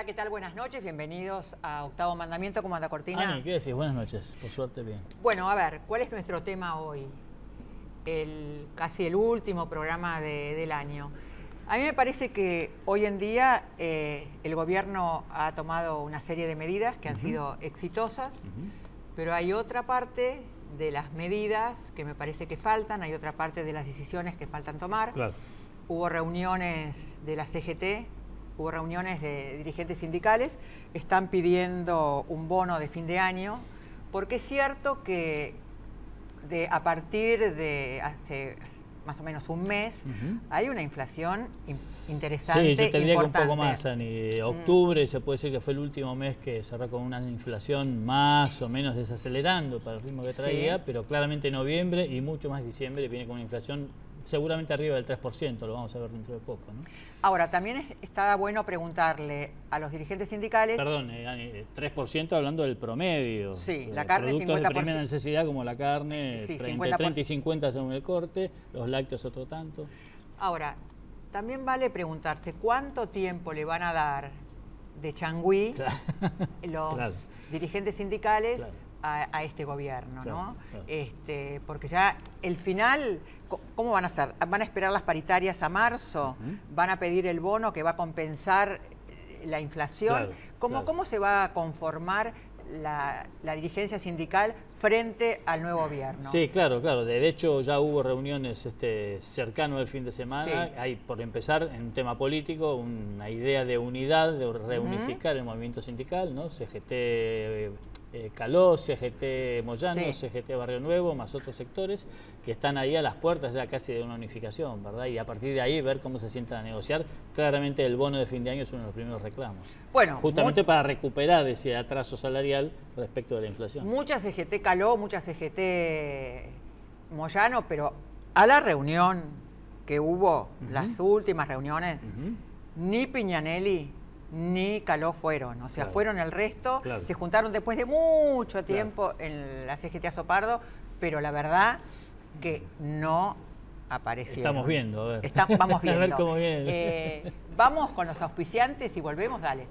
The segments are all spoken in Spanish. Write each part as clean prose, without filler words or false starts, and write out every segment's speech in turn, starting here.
¿qué tal? Buenas noches, bienvenidos a Octavo Mandamiento. ¿Cómo anda, Cortina? Ani, ¿qué decís? Buenas noches, por suerte bien. Bueno, a ver, ¿cuál es nuestro tema hoy? Casi el último programa del año. A mí me parece que hoy en día el gobierno ha tomado una serie de medidas que han sido exitosas, pero hay otra parte de las medidas que me parece que faltan, hay otra parte de las decisiones que faltan tomar. Claro. Hubo reuniones de la CGT, hubo reuniones de dirigentes sindicales, están pidiendo un bono de fin de año, porque es cierto que a partir de hace más o menos un mes hay una inflación interesante. Sí, yo te diría que un poco importante. más, Ani. Octubre se puede decir que fue el último mes que cerró con una inflación más o menos desacelerando para el ritmo que traía, Sí. pero claramente noviembre y mucho más diciembre viene con una inflación seguramente arriba del 3%, lo vamos a ver dentro de poco, ¿no? Ahora, también está bueno preguntarle a los dirigentes sindicales. Perdón, Ani, 3% hablando del promedio. Sí, la carne productos 50%. de primera necesidad como la carne, Sí, entre 50%. 30 y 50 según el corte, los lácteos otro tanto. Ahora, también vale preguntarse cuánto tiempo le van a dar de changüí los Claro. dirigentes sindicales Claro. a este gobierno, Claro, ¿no? claro. Porque ya el final, ¿cómo van a hacer? ¿Van a esperar las paritarias a marzo? ¿Van a pedir el bono que va a compensar la inflación? Claro, claro. ¿Cómo se va a conformar la dirigencia sindical frente al nuevo gobierno? Sí, claro, claro. De hecho, ya hubo reuniones cercano al fin de semana. Sí. Hay, por empezar, en un tema político, una idea de unidad, de reunificar el movimiento sindical, ¿no? CGT Caló, CGT Moyano, Sí. CGT Barrio Nuevo, más otros sectores que están ahí a las puertas ya casi de una unificación, ¿verdad? Y a partir de ahí ver cómo se sientan a negociar. Claramente el bono de fin de año es uno de los primeros reclamos. Bueno, justamente para recuperar ese atraso salarial respecto de la inflación. mucha CGT Caló, mucha CGT Moyano, pero a la reunión que hubo, las últimas reuniones, ni Piñanelli ni Caló fueron. O sea, Claro. fueron el resto, Claro. se juntaron después de mucho tiempo en la CGT Azopardo, pero la verdad que no aparecieron. Estamos viendo, a ver. Vamos viendo. A ver cómo viene. Vamos con los auspiciantes y volvemos, dale.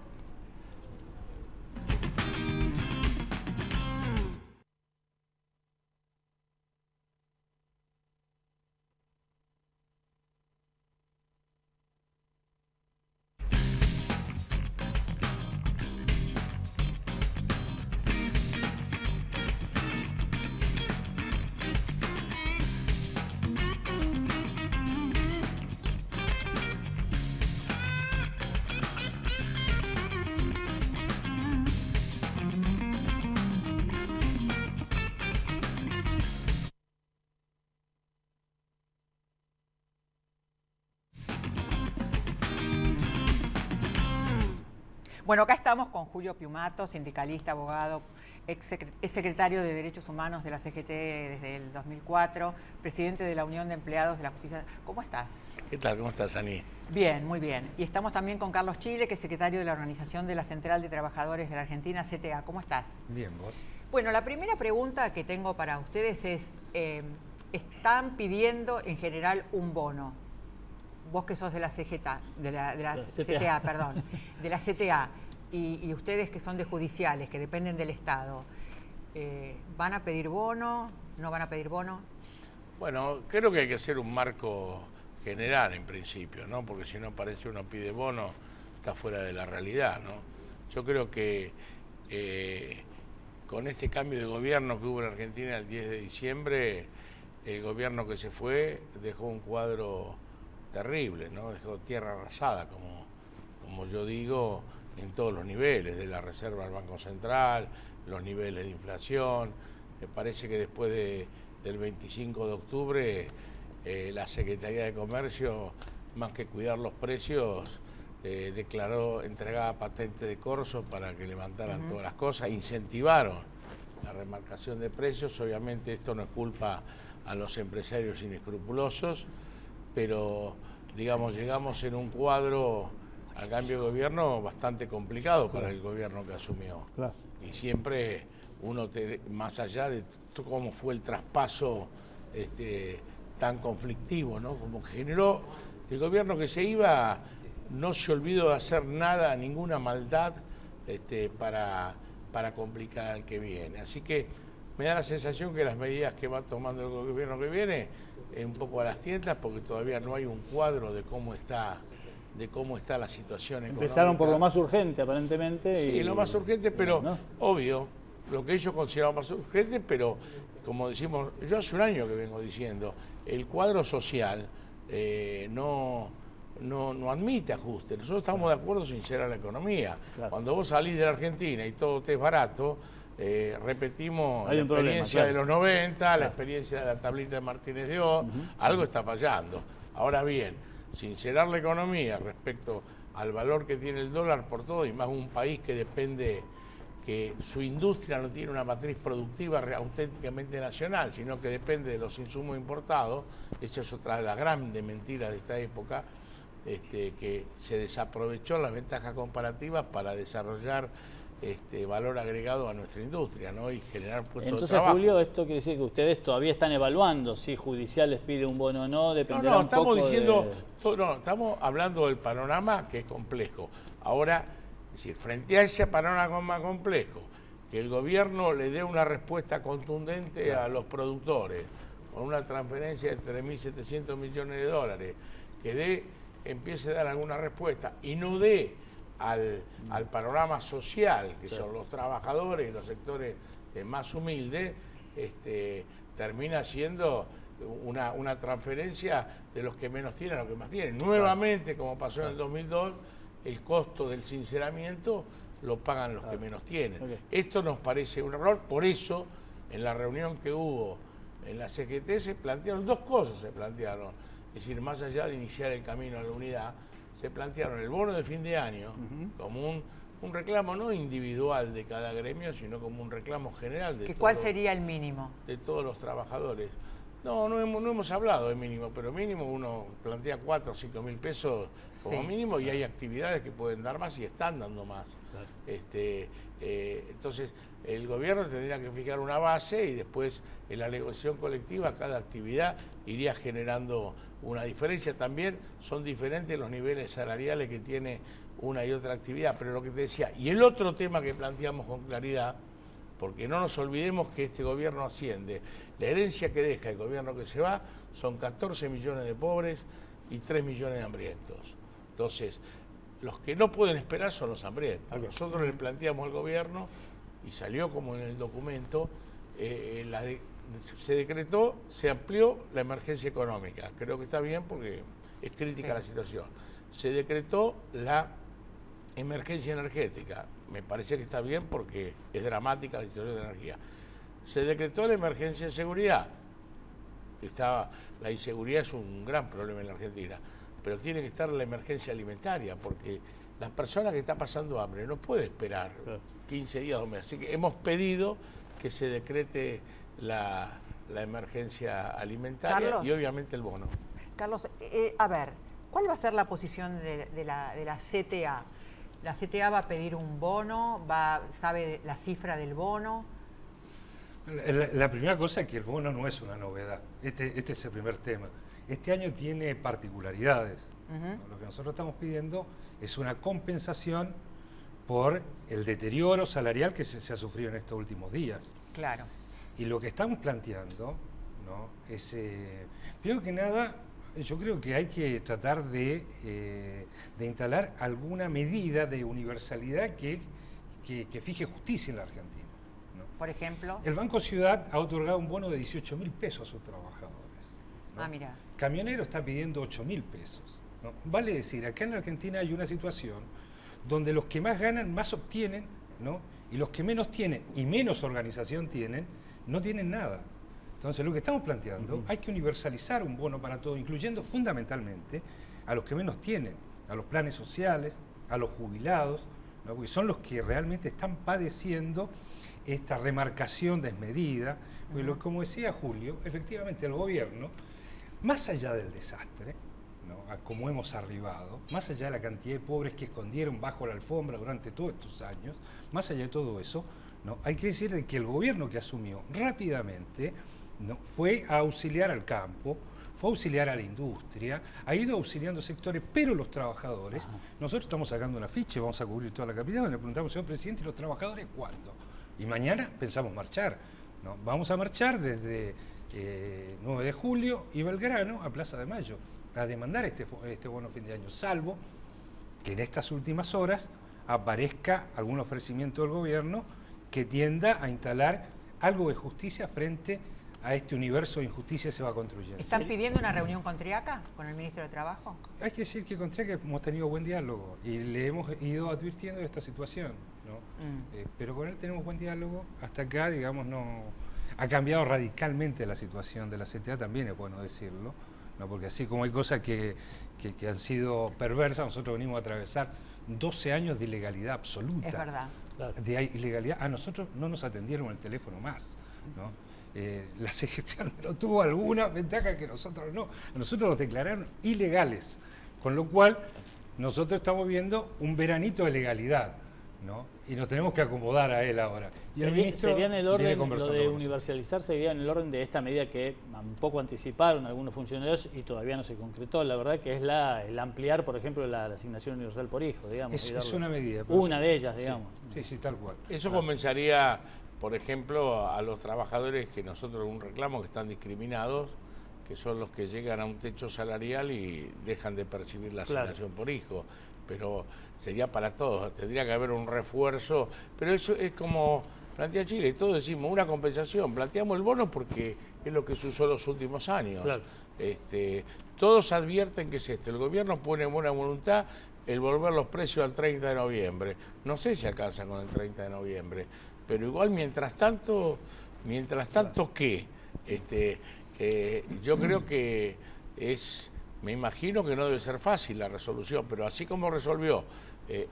Bueno, acá estamos con Julio Piumato, sindicalista, abogado, ex secretario de Derechos Humanos de la CGT desde el 2004, presidente de la Unión de Empleados de la Justicia. ¿Cómo estás? ¿Qué tal? ¿Cómo estás, Ani? Bien, muy bien. Y estamos también con Carlos Chile, que es secretario de la Organización de la Central de Trabajadores de la Argentina, CTA. ¿Cómo estás? Bien, ¿vos? Bueno, la primera pregunta que tengo para ustedes es, están pidiendo en general un bono. Vos que sos de la CGT, de la CTA, perdón, de la CTA, y ustedes que son de judiciales, que dependen del Estado, ¿van a pedir bono? ¿No van a pedir bono? Bueno, creo que hay que hacer un marco general en principio, ¿no? Porque si no parece uno pide bono, está fuera de la realidad, ¿no? Yo creo que con este cambio de gobierno que hubo en Argentina el 10 de diciembre, el gobierno que se fue dejó un cuadro terrible, ¿no? Dejó tierra arrasada, como yo digo, en todos los niveles, de la reserva al Banco Central, los niveles de inflación. Me parece que después del 25 de octubre, la Secretaría de Comercio, más que cuidar los precios, entregaba patente de corso para que levantaran todas las cosas, incentivaron la remarcación de precios. Obviamente esto no es culpa a los empresarios inescrupulosos, pero digamos llegamos en un cuadro al cambio de gobierno bastante complicado para el gobierno que asumió. Claro. Y siempre uno, más allá de cómo fue el traspaso tan conflictivo, ¿no? Como que generó el gobierno que se iba, no se olvidó de hacer nada, ninguna maldad para complicar al que viene. Así que me da la sensación que las medidas que va tomando el gobierno que viene es un poco a las tientas, porque todavía no hay un cuadro de cómo está la situación económica. Empezaron por lo más urgente, aparentemente. Sí, lo más urgente, pero ¿no? obvio, lo que ellos consideraban más urgente, pero como decimos, yo hace un año que vengo diciendo, el cuadro social no admite ajuste. Nosotros estamos de acuerdo sin ser a la economía. Claro. Cuando vos salís de la Argentina y todo te es barato, repetimos la experiencia de los 90, la experiencia de la tablita de Martínez de O, algo está fallando. Ahora bien, sincerar la economía respecto al valor que tiene el dólar por todo, y más un país que depende, que su industria no tiene una matriz productiva auténticamente nacional, sino que depende de los insumos importados. Esa es otra de las grandes mentiras de esta época, que se desaprovechó las ventajas comparativas para desarrollar valor agregado a nuestra industria, ¿no? Y generar puestos de trabajo. Entonces, Julio, esto quiere decir que ustedes todavía están evaluando si Judicial les pide un bono o no, dependerá un poco estamos hablando del panorama, que es complejo. Ahora, frente a ese panorama más complejo, que el gobierno le dé una respuesta contundente a los productores, con una transferencia de 3.700 millones de dólares, que empiece a dar alguna respuesta y no dé al panorama social, que son los trabajadores y los sectores más humildes, termina siendo una transferencia de los que menos tienen a los que más tienen. Nuevamente, como pasó en el 2002, el costo del sinceramiento lo pagan los que menos tienen. Esto nos parece un error, por eso en la reunión que hubo en la CGT se plantearon dos cosas, es decir, más allá de iniciar el camino a la unidad, se plantearon el bono de fin de año como un reclamo no individual de cada gremio, sino como un reclamo general de ¿Cuál sería el mínimo? De todos los trabajadores. No hemos hablado de mínimo, pero mínimo uno plantea 4 o 5 mil pesos como mínimo, y hay actividades que pueden dar más y están dando más. Claro. Entonces, el gobierno tendría que fijar una base y después en la negociación colectiva cada actividad iría generando una diferencia. También son diferentes los niveles salariales que tiene una y otra actividad, pero lo que te decía, y el otro tema que planteamos con claridad, porque no nos olvidemos que este gobierno asciende, la herencia que deja el gobierno que se va son 14 millones de pobres y 3 millones de hambrientos. Entonces, los que no pueden esperar son los hambrientos. Nosotros le planteamos al gobierno, y salió como en el documento, se decretó, se amplió la emergencia económica. Creo que está bien porque es crítica la situación. Se decretó la emergencia energética. Me parece que está bien porque es dramática la situación de energía. Se decretó la emergencia de seguridad. La inseguridad es un gran problema en la Argentina, pero tiene que estar la emergencia alimentaria, porque la persona que está pasando hambre no puede esperar 15 días o meses. Así que hemos pedido que se decrete la emergencia alimentaria, Carlos, y obviamente el bono. Carlos, a ver, ¿cuál va a ser la posición de la CTA? ¿La CTA va a pedir un bono? ¿Sabe la cifra del bono? La primera cosa es que el bono no es una novedad. Este es el primer tema. Este año tiene particularidades. Lo que nosotros estamos pidiendo es una compensación por el deterioro salarial que se ha sufrido en estos últimos días. Claro. Y lo que estamos planteando, ¿no?, es, primero que nada, yo creo que hay que tratar de instalar alguna medida de universalidad que fije justicia en la Argentina, ¿no? Por ejemplo. El Banco Ciudad ha otorgado un bono de 18.000 pesos a sus trabajadores, ¿no? Ah, mira. Camionero está pidiendo 8.000 pesos, ¿no? Vale decir, acá en la Argentina hay una situación donde los que más ganan, más obtienen, ¿no? Y los que menos tienen y menos organización tienen, no tienen nada. Entonces, lo que estamos planteando, hay que universalizar un bono para todos, incluyendo fundamentalmente a los que menos tienen, a los planes sociales, a los jubilados, ¿no?, porque son los que realmente están padeciendo esta remarcación desmedida. Porque como decía Julio, efectivamente el gobierno, más allá del desastre, ¿no?, a cómo hemos arribado, más allá de la cantidad de pobres que escondieron bajo la alfombra durante todos estos años, más allá de todo eso, ¿no?, hay que decir de que el gobierno que asumió rápidamente, ¿no?, fue a auxiliar al campo, fue a auxiliar a la industria, ha ido auxiliando sectores, pero los trabajadores, nosotros estamos sacando un afiche, vamos a cubrir toda la capital, le preguntamos, señor presidente, ¿y los trabajadores cuándo? Y mañana pensamos marchar, ¿no? Vamos a marchar desde 9 de julio y Belgrano a Plaza de Mayo, a demandar este bono fin de año, salvo que en estas últimas horas aparezca algún ofrecimiento del gobierno que tienda a instalar algo de justicia frente a este universo de injusticia que se va construyendo. ¿Están pidiendo una reunión con Triaca, con el ministro de Trabajo? Hay que decir que con Triaca hemos tenido buen diálogo y le hemos ido advirtiendo de esta situación, ¿no? Pero con él tenemos buen diálogo. Hasta acá, digamos, no ha cambiado radicalmente la situación de la CTA, también es bueno decirlo, ¿no? Porque así como hay cosas que han sido perversas, nosotros venimos a atravesar 12 años de ilegalidad absoluta. Es verdad. De ilegalidad. A nosotros no nos atendieron el teléfono más, ¿no? La CGT no tuvo alguna ventaja que nosotros no. A nosotros nos declararon ilegales, con lo cual nosotros estamos viendo un veranito de legalidad, ¿no? Y nos tenemos que acomodar a él ahora. Y el ministro sería en el orden, viene lo conversando de con universalizar sería en el orden de esta medida que un poco anticiparon algunos funcionarios y todavía no se concretó, la verdad, que es el ampliar, por ejemplo, la asignación universal por hijo, digamos. Es una medida. Una de ellas, digamos. Sí, tal cual. Eso comenzaría, por ejemplo, a los trabajadores que nosotros un reclamo que están discriminados, que son los que llegan a un techo salarial y dejan de percibir la asignación por hijo. Pero sería para todos, tendría que haber un refuerzo, pero eso es como plantea Chile, todos decimos una compensación, planteamos el bono porque es lo que se usó los últimos años. Claro. Todos advierten que es esto, el gobierno pone en buena voluntad el volver los precios al 30 de noviembre, no sé si alcanza con el 30 de noviembre, pero igual mientras tanto ¿qué? Yo creo que me imagino que no debe ser fácil la resolución, pero así como resolvió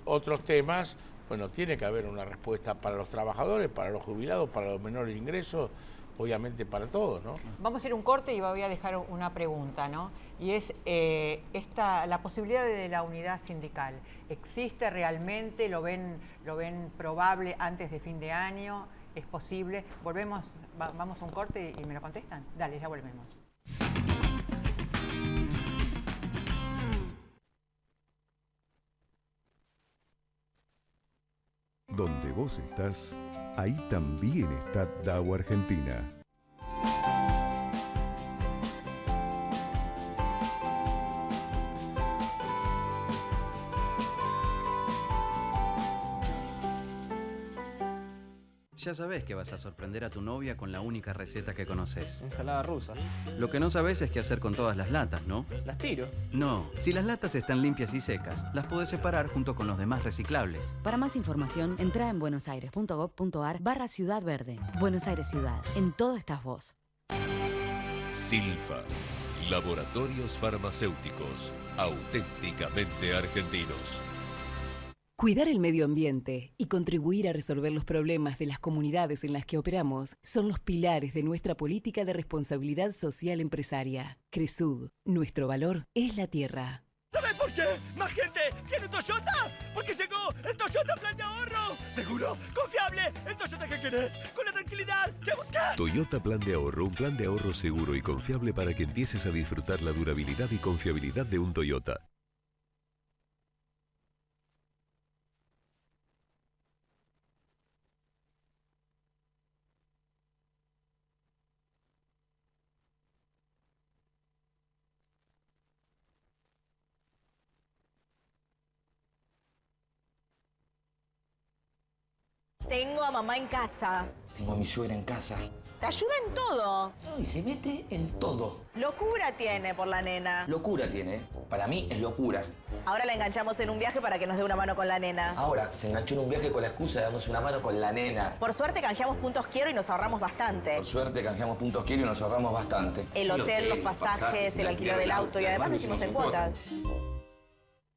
otros temas, bueno, tiene que haber una respuesta para los trabajadores, para los jubilados, para los menores ingresos, obviamente para todos, ¿no? Vamos a ir a un corte y voy a dejar una pregunta, ¿no? Y es la posibilidad de la unidad sindical. ¿Existe realmente? ¿Lo ven probable antes de fin de año? ¿Es posible? Vamos a un corte y me lo contestan. Dale, ya volvemos. Donde vos estás, ahí también está DAO Argentina. Ya sabés que vas a sorprender a tu novia con la única receta que conoces. Ensalada rusa. Lo que no sabés es qué hacer con todas las latas, ¿no? Las tiro. No, si las latas están limpias y secas, las podés separar junto con los demás reciclables. Para más información, entra en buenosaires.gov.ar/Ciudad Verde. Buenos Aires Ciudad. En todo estás vos. Silfa. Laboratorios farmacéuticos. Auténticamente argentinos. Cuidar el medio ambiente y contribuir a resolver los problemas de las comunidades en las que operamos son los pilares de nuestra política de responsabilidad social empresaria. Cresud, nuestro valor es la tierra. ¿Sabes por qué? ¡Más gente tiene Toyota! ¡Porque llegó el Toyota Plan de Ahorro! ¡Seguro! ¡Confiable! ¡El Toyota que querés! ¡Con la tranquilidad que buscás! Toyota Plan de Ahorro, un plan de ahorro seguro y confiable para que empieces a disfrutar la durabilidad y confiabilidad de un Toyota. Tengo a mamá en casa. Tengo a mi suegra en casa. Te ayuda en todo. Y se mete en todo. Locura tiene por la nena. Locura tiene. Para mí es locura. Ahora la enganchamos en un viaje para que nos dé una mano con la nena. Ahora se enganchó en un viaje con la excusa de darnos una mano con la nena. Por suerte canjeamos puntos quiero y nos ahorramos bastante. Por suerte canjeamos puntos quiero y nos ahorramos bastante. El hotel, los pasajes, el alquiler del auto y además lo hicimos en cuotas.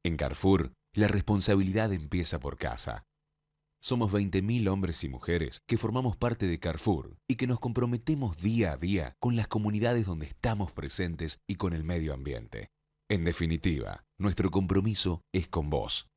En Carrefour, la responsabilidad empieza por casa. Somos 20.000 hombres y mujeres que formamos parte de Carrefour y que nos comprometemos día a día con las comunidades donde estamos presentes y con el medio ambiente. En definitiva, nuestro compromiso es con vos.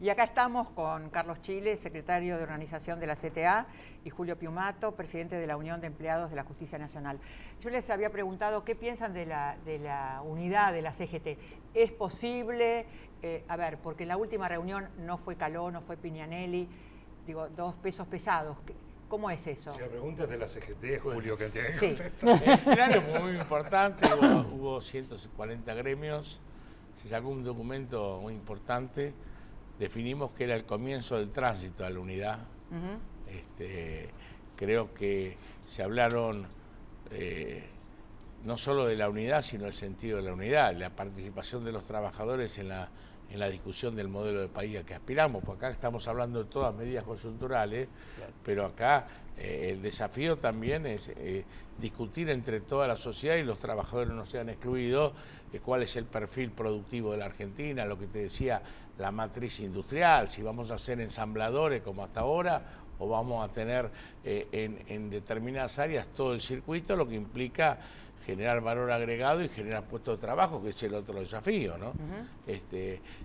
Y acá estamos con Carlos Chile, secretario de Organización de la CTA, y Julio Piumato, presidente de la Unión de Empleados de la Justicia Nacional. Yo les había preguntado qué piensan de la unidad de la CGT. ¿Es posible? A ver, porque en la última reunión no fue Caló, no fue Piñanelli, digo, dos pesos pesados. ¿Cómo es eso? Si la pregunta es de la CGT, Julio, que tiene que sí. contestar. El plenario fue muy importante, hubo 140 gremios, se sacó un documento muy importante, definimos que era el comienzo del tránsito a la unidad. Creo que se hablaron no solo de la unidad, sino el sentido de la unidad, la participación de los trabajadores en la discusión del modelo de país al que aspiramos, porque acá estamos hablando de todas medidas coyunturales, claro. Pero acá el desafío también es discutir entre toda la sociedad y los trabajadores no sean excluidos, cuál es el perfil productivo de la Argentina, lo que te decía, la matriz industrial, si vamos a ser ensambladores como hasta ahora o vamos a tener en determinadas áreas todo el circuito, lo que implica generar valor agregado y generar puestos de trabajo, que es el otro desafío, ¿no?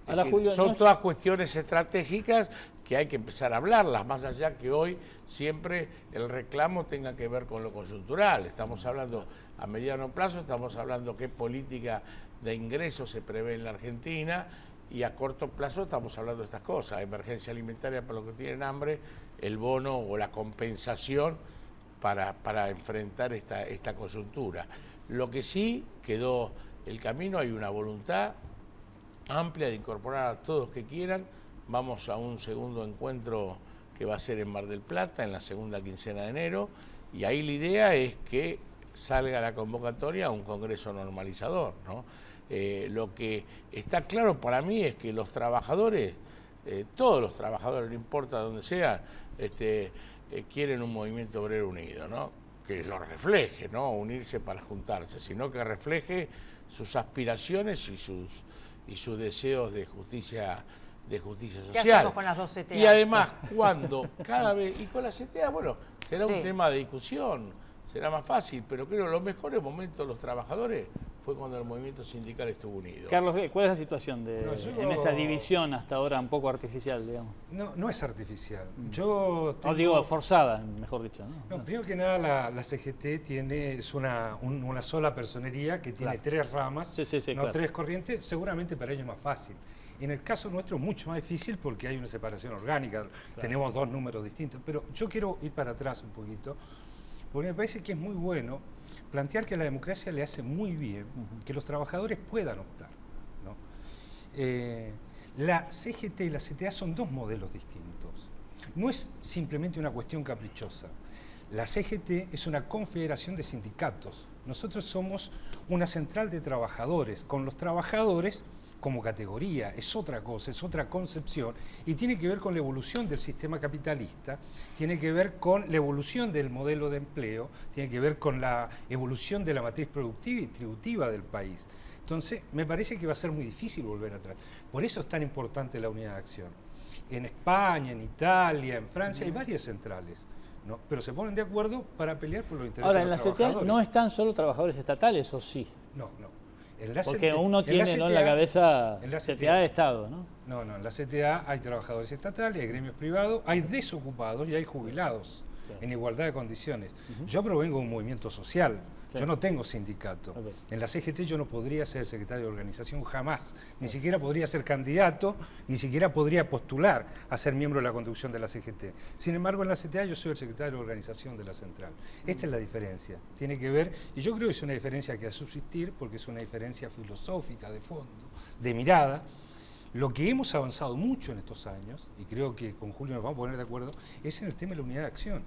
Ahora, Julio, son todas cuestiones estratégicas que hay que empezar a hablarlas, más allá que hoy siempre el reclamo tenga que ver con lo coyuntural. Estamos hablando a mediano plazo, estamos hablando qué política de ingresos se prevé en la Argentina, y a corto plazo estamos hablando de estas cosas, emergencia alimentaria para los que tienen hambre, el bono o la compensación para enfrentar esta coyuntura. Lo que sí quedó el camino, hay una voluntad amplia de incorporar a todos que quieran. Vamos a un segundo encuentro que va a ser en Mar del Plata, en la segunda quincena de enero, y ahí la idea es que salga la convocatoria a un congreso normalizador, ¿no? Lo que está claro para mí es que los trabajadores, todos los trabajadores, no importa dónde sean, quieren un movimiento obrero unido, ¿no? Que lo refleje, no unirse para juntarse, sino que refleje sus aspiraciones y sus deseos de justicia social. ¿Qué hacemos con las dos CTA? Y además, cuando cada vez, y con las CTA, bueno, será un tema de discusión, será más fácil, pero creo que los mejores momentos de los trabajadores fue cuando el movimiento sindical estuvo unido. Carlos, ¿cuál es la situación en esa división hasta ahora un poco artificial, digamos? No es artificial. No digo forzada, mejor dicho. No, primero que nada, la CGT es una sola personería que tiene tres ramas, tres corrientes, seguramente para ellos es más fácil. En el caso nuestro es mucho más difícil porque hay una separación orgánica, tenemos dos números distintos, pero yo quiero ir para atrás un poquito, porque me parece que es muy bueno plantear que a la democracia le hace muy bien que los trabajadores puedan optar, ¿no? La CGT y la CTA son dos modelos distintos. No es simplemente una cuestión caprichosa. La CGT es una confederación de sindicatos. Nosotros somos una central de trabajadores, con los trabajadores como categoría, es otra cosa, es otra concepción, y tiene que ver con la evolución del sistema capitalista, tiene que ver con la evolución del modelo de empleo, tiene que ver con la evolución de la matriz productiva y tributiva del país. Entonces, me parece que va a ser muy difícil volver atrás. Por eso es tan importante la unidad de acción. En España, en Italia, en Francia, hay varias centrales, ¿no? Pero se ponen de acuerdo para pelear por los intereses de los trabajadores. Ahora, en la CTA no están solo trabajadores estatales, ¿o sí? No. Porque uno tiene en la cabeza CTA de Estado, ¿no? No, en la CTA hay trabajadores estatales, hay gremios privados, hay desocupados y hay jubilados en igualdad de condiciones. Yo provengo de un movimiento social, yo no tengo sindicato. En la CGT yo no podría ser secretario de organización jamás, ni siquiera podría ser candidato, ni siquiera podría postular a ser miembro de la conducción de la CGT. Sin embargo, en la CTA yo soy el secretario de organización de la central. Esta es la diferencia, tiene que ver, y yo creo que es una diferencia que va a subsistir porque es una diferencia filosófica, de fondo, de mirada. Lo que hemos avanzado mucho en estos años, y creo que con Julio nos vamos a poner de acuerdo, es en el tema de la unidad de acción,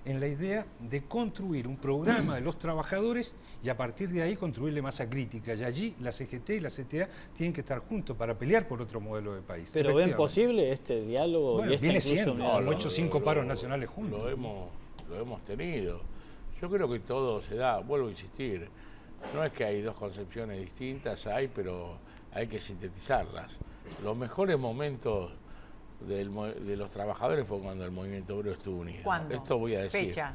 en la idea de construir un programa de los trabajadores y a partir de ahí construirle masa crítica. Y allí la CGT y la CTA tienen que estar juntos para pelear por otro modelo de país. ¿Pero ven posible este diálogo? Bueno, y esta viene siendo, hemos hecho 5 paros lo nacionales juntos. Lo hemos tenido. Yo creo que todo se da, vuelvo a insistir, no es que hay dos concepciones distintas, pero hay que sintetizarlas. Los mejores momentos de los trabajadores fue cuando el movimiento obrero estuvo unido. ¿Cuándo? Esto voy a decir. ¿Fecha?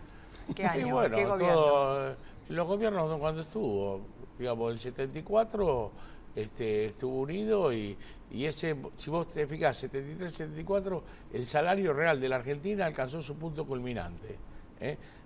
¿Qué año? Y bueno, ¿Qué gobierno? los gobiernos cuando estuvo, digamos, el 74 estuvo unido y ese, si vos te fijás, 73-74, el salario real de la Argentina alcanzó su punto culminante.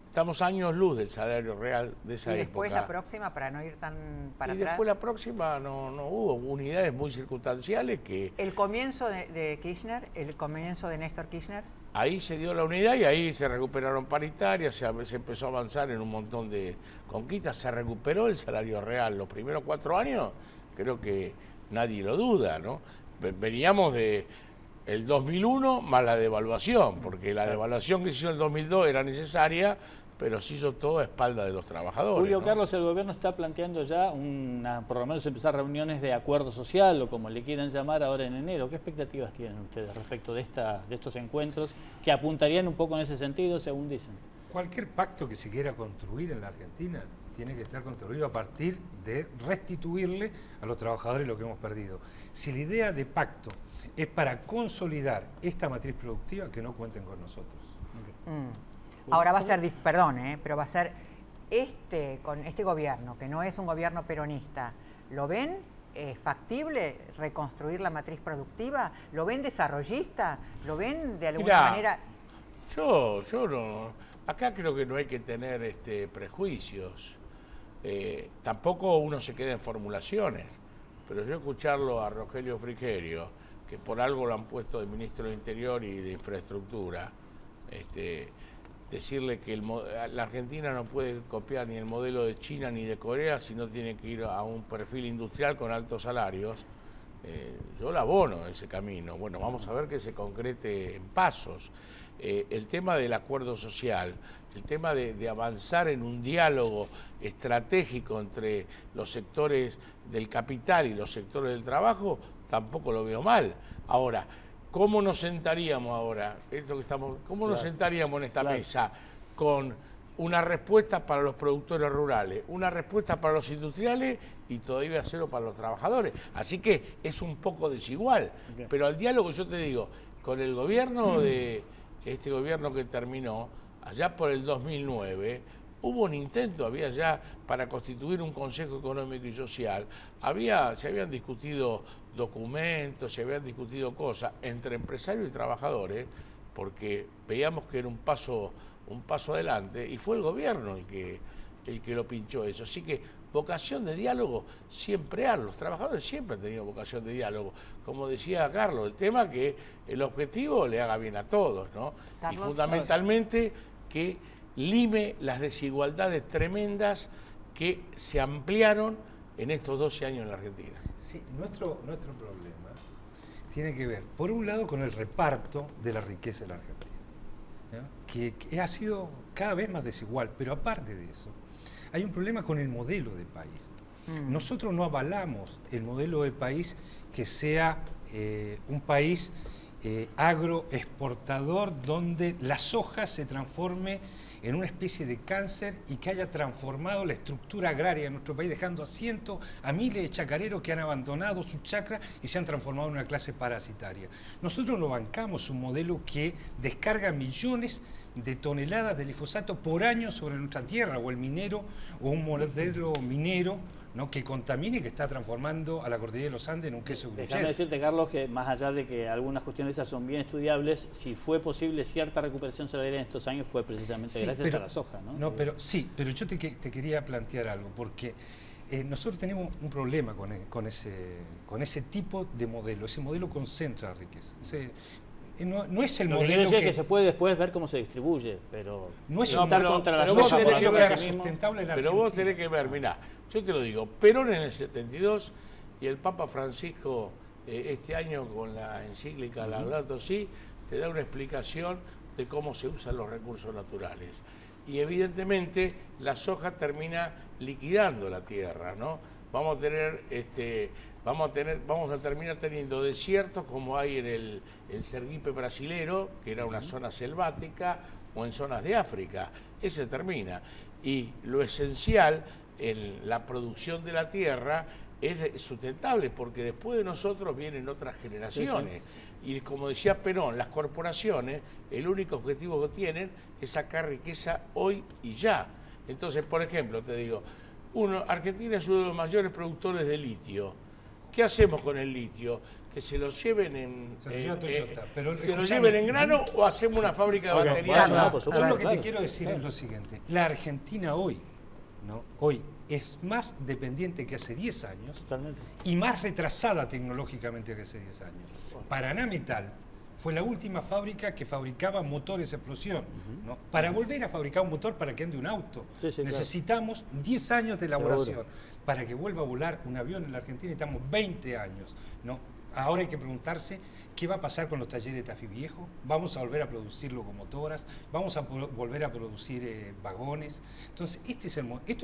Estamos años luz del salario real de esa época. Y después la próxima, para no ir tan para atrás. Después la próxima no hubo unidades muy circunstanciales que... El comienzo de Kirchner, el comienzo de Néstor Kirchner. Ahí se dio la unidad y ahí se recuperaron paritarias, se empezó a avanzar en un montón de conquistas, se recuperó el salario real. Los primeros 4 años, creo que nadie lo duda, ¿no? Veníamos de el 2001 más la devaluación, porque la devaluación que se hizo en el 2002 era necesaria, pero se hizo todo a espalda de los trabajadores. Julio, ¿no? Carlos, el gobierno está planteando ya por lo menos empezar reuniones de acuerdo social, o como le quieran llamar, ahora en enero. ¿Qué expectativas tienen ustedes respecto de estos encuentros que apuntarían un poco en ese sentido, según dicen? Cualquier pacto que se quiera construir en la Argentina tiene que estar construido a partir de restituirle a los trabajadores lo que hemos perdido. Si la idea de pacto es para consolidar esta matriz productiva, que no cuenten con nosotros. Ahora va a ser, pero va a ser con este gobierno, que no es un gobierno peronista, ¿lo ven factible reconstruir la matriz productiva? ¿Lo ven desarrollista? ¿Lo ven de alguna manera? Yo no. Acá creo que no hay que tener prejuicios. Tampoco uno se queda en formulaciones, pero yo escucharlo a Rogelio Frigerio, que por algo lo han puesto de ministro de Interior y de Infraestructura, decirle que la Argentina no puede copiar ni el modelo de China ni de Corea, sino tiene que ir a un perfil industrial con altos salarios. Yo la abono ese camino. Bueno, vamos a ver que se concrete en pasos. El tema del acuerdo social, el tema de avanzar en un diálogo estratégico entre los sectores del capital y los sectores del trabajo, tampoco lo veo mal. Ahora, ¿cómo nos sentaríamos ahora? ¿Cómo nos sentaríamos en esta mesa? Con una respuesta para los productores rurales, una respuesta para los industriales y todavía cero para los trabajadores. Así que es un poco desigual. Pero al diálogo, yo te digo, con el gobierno de este gobierno que terminó, allá por el 2009, hubo un intento, había ya para constituir un Consejo Económico y Social, se habían discutido documentos, se habían discutido cosas entre empresarios y trabajadores, porque veíamos que era un paso adelante, y fue el gobierno el que lo pinchó eso. Así que vocación de diálogo siempre hay, los trabajadores siempre han tenido vocación de diálogo. Como decía Carlos, el tema que el objetivo le haga bien a todos, ¿no? Y fundamentalmente que lime las desigualdades tremendas que se ampliaron en estos 12 años en la Argentina. Sí, nuestro problema tiene que ver, por un lado, con el reparto de la riqueza de la Argentina, ¿no? que ha sido cada vez más desigual, pero aparte de eso, hay un problema con el modelo de país. Nosotros no avalamos el modelo de país que sea un país agroexportador donde la soja se transforme en una especie de cáncer y que haya transformado la estructura agraria de nuestro país, dejando a miles de chacareros que han abandonado su chacra y se han transformado en una clase parasitaria. Nosotros no bancamos un modelo que descarga millones de toneladas de glifosato por año sobre nuestra tierra, o el minero, o un modelo minero, ¿no?, que contamine y que está transformando a la cordillera de los Andes en un queso gruyere. Déjame decirte, Carlos, que más allá de que algunas cuestiones esas son bien estudiables, si fue posible cierta recuperación salarial en estos años fue precisamente gracias a la soja, ¿no? Pero yo te quería plantear algo, porque nosotros tenemos un problema con ese tipo de modelo. Ese modelo concentra riqueza. No es el modelo que se puede después ver cómo se distribuye, pero no es contra la soja, pero vos tenés que ver, mirá, yo te lo digo, Perón en el 72 y el Papa Francisco este año con la encíclica Laudato Si te da una explicación de cómo se usan los recursos naturales. Y evidentemente la soja termina liquidando la tierra, ¿no? Vamos a terminar teniendo desiertos como hay en el Sergipe brasilero, que era una zona selvática, o en zonas de África. Ese termina. Y lo esencial en la producción de la tierra es sustentable, porque después de nosotros vienen otras generaciones. Sí. Y como decía Perón, las corporaciones, el único objetivo que tienen es sacar riqueza hoy y ya. Entonces, por ejemplo, te digo, Argentina es uno de los mayores productores de litio. ¿Qué hacemos con el litio? Que se lo lleven en grano o hacemos una fábrica de baterías. Yo lo que te quiero decir es lo siguiente. La Argentina hoy es más dependiente que hace 10 años. Totalmente. Y más retrasada tecnológicamente que hace 10 años. Paraná Metal fue la última fábrica que fabricaba motores de explosión. ¿No? Para volver a fabricar un motor para que ande un auto, necesitamos 10 años de elaboración. Seguro. Para que vuelva a volar un avión en la Argentina necesitamos 20 años. ¿No? Ahora hay que preguntarse qué va a pasar con los talleres de Tafí Viejo. Vamos a volver a producir locomotoras, vamos a volver a producir vagones. Entonces, esto es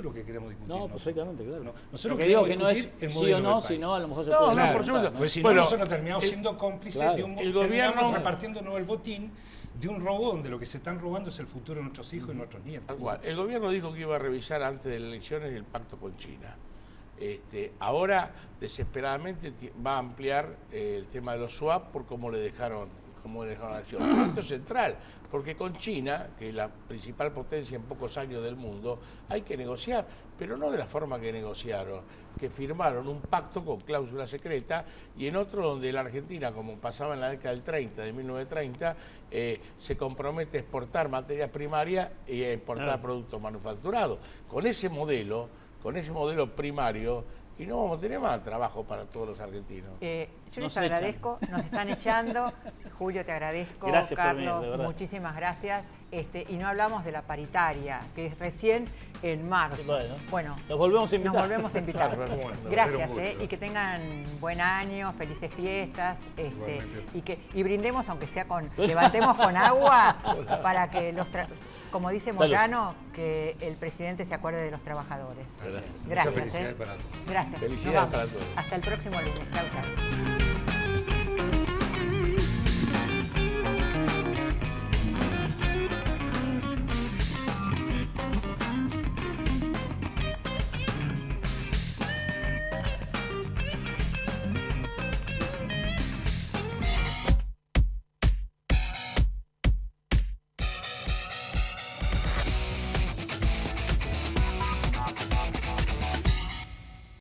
lo que queremos discutir. No, perfectamente, claro. No, nosotros lo que digo que no es sí o no, sino a lo mejor se puede... No, por supuesto. Porque si no, nosotros terminamos siendo cómplices de un gobierno repartiéndonos el botín de un robo donde lo que se están robando es el futuro de nuestros hijos y nuestros nietos. El gobierno dijo que iba a revisar antes de las elecciones el pacto con China. Ahora desesperadamente va a ampliar el tema de los swap por cómo le dejaron la acción. Esto es central, porque con China, que es la principal potencia en pocos años del mundo, hay que negociar, pero no de la forma que negociaron, que firmaron un pacto con cláusula secreta y en otro donde la Argentina, como pasaba en la década del 30, de 1930, se compromete a exportar materias primarias y a importar productos manufacturados. Con ese modelo primario, y no vamos a tener más trabajo para todos los argentinos. Yo les agradezco, nos están echando. Julio, te agradezco. Gracias, Carlos, muchísimas gracias. Y no hablamos de la paritaria, que es recién en marzo. Bueno, nos volvemos a invitar. Gracias, y que tengan buen año, felices fiestas, y brindemos, aunque sea levantemos con agua, para que como dice Moyano, que el presidente se acuerde de los trabajadores. Gracias. Felicidades para todos. Gracias. Felicidades para todos. Hasta el próximo lunes. Chau, chau.